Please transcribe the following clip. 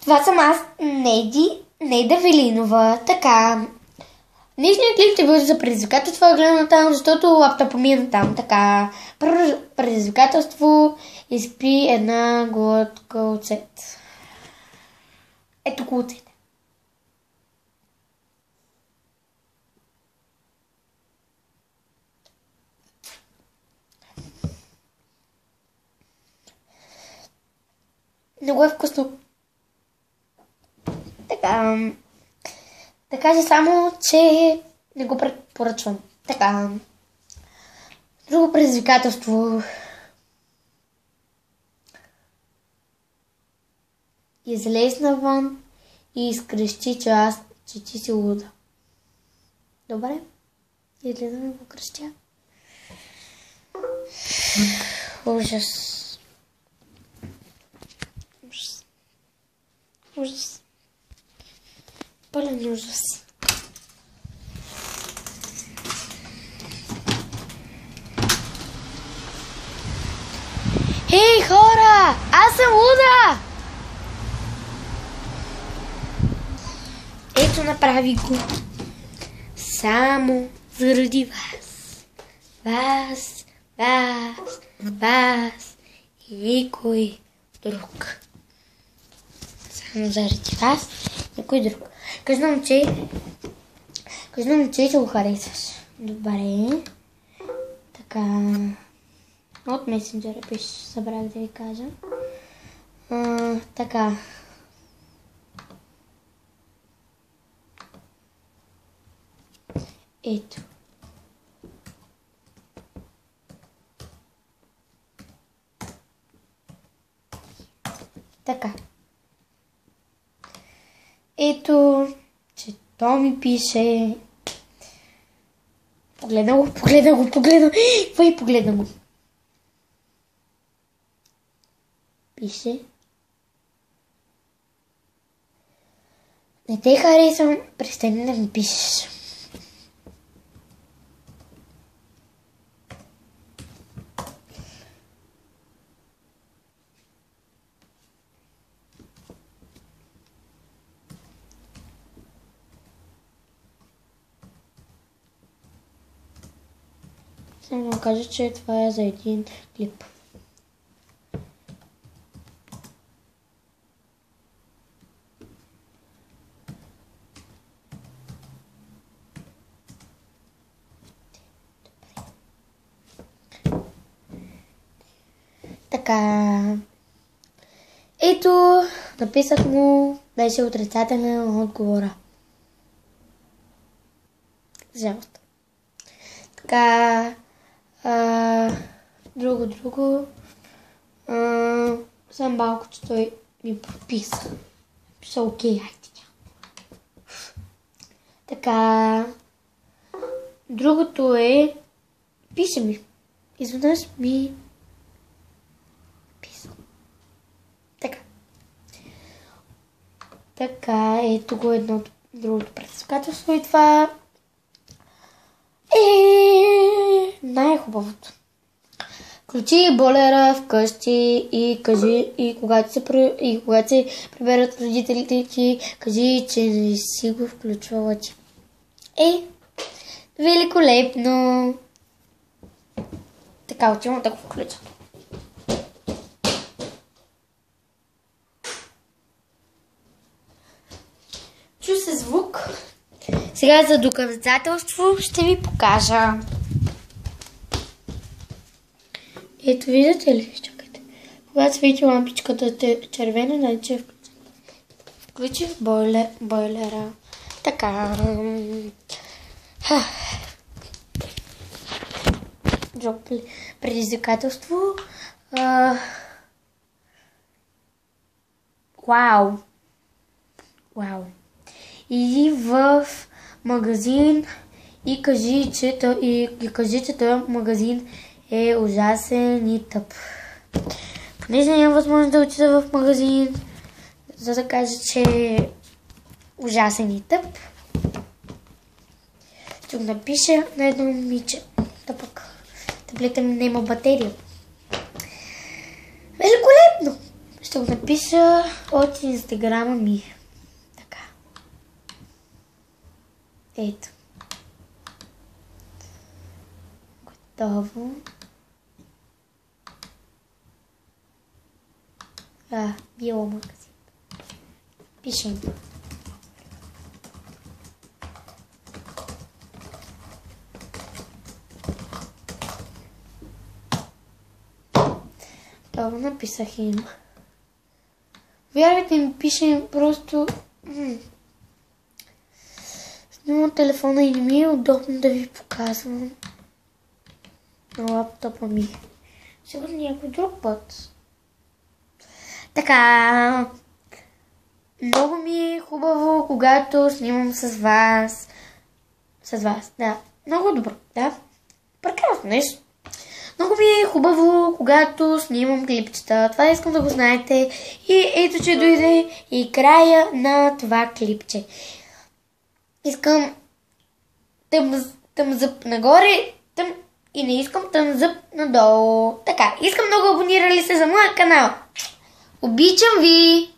Това съм аз, Нейда Велинова. Така. Днешният клип ще бъде за предизвикателство, гледам там, защото лаптопа ми е там. Така. Първо предизвикателство, изпи една глътка оцет. Ето го оцет. Много е вкусно. Така. Да кажа само, че не го препоръчвам. Така. Друго предизвикателство. Излез навън и изкрещи, че ти си луда. Добре? Излезам и го крещя. Ужас. Ужас. Пълен ужас. Хей, хора! Аз съм луда! Ето, направи го. Само заради вас. Вас и никой друг. Само заради вас, никой друг. Кажи на момче, че го харесваш. Добре. Така. От месенджера пише, събрах да ви кажа. Така. Ето. Така. Ето, че то ми пише. Погледна го. Вай, погледна го. Пише. Не те харесвам, престани да ми пишеш. Ще му кажа, че това е за един клип. Така. Ето, написах му, беше отрицателен отговора. Жалост. Така. Друго. Сам малко, че той ми подписа. Писа окей, айде. Така. Другото е. Пише ми. Изведнъж ми писа. Така. Така, ето го едното, другото предизвикателство и това е най-хубавото. Включи бойлера вкъщи и кажи, и когато се приберат родителите ти, кажи, че не си го включвала ти. Великолепно! Така, отивам да го включа. Чу се звук. Сега за доказателство ще ви покажа. Ето, виждате ли? Чакайте. Когато свети лампичката червена, значи е включих бойлера. Така. Друго предизвикателство. Вау. Иди в магазин и кажи, че този магазин е ужасен и тъп. Понеже нямам възможност да отида в магазин, за да кажа, че е ужасен и тъп, ще го напиша на едно момиче. Да пък таблета ми не има батерия. Великолепно! Ще го напиша от инстаграма ми. Така. Ето. Готово. Било магазин. Пишем. Това написах им. Вярвайте ми, пишем просто... Снимам телефона и не ми е удобно да ви показвам на лаптопа ми. Сигурно някой друг път. Така... Много ми е хубаво, когато снимам с вас. С вас, да. Много добро, да. Прекрасно нещо. Много ми е хубаво, когато снимам клипчета. Това искам да го знаете. И ето, че дойде и края на това клипче. Искам тъмзъп нагоре и не искам тъмзъп надолу. Така, искам много абонирали се за моя канал. Обичам ви!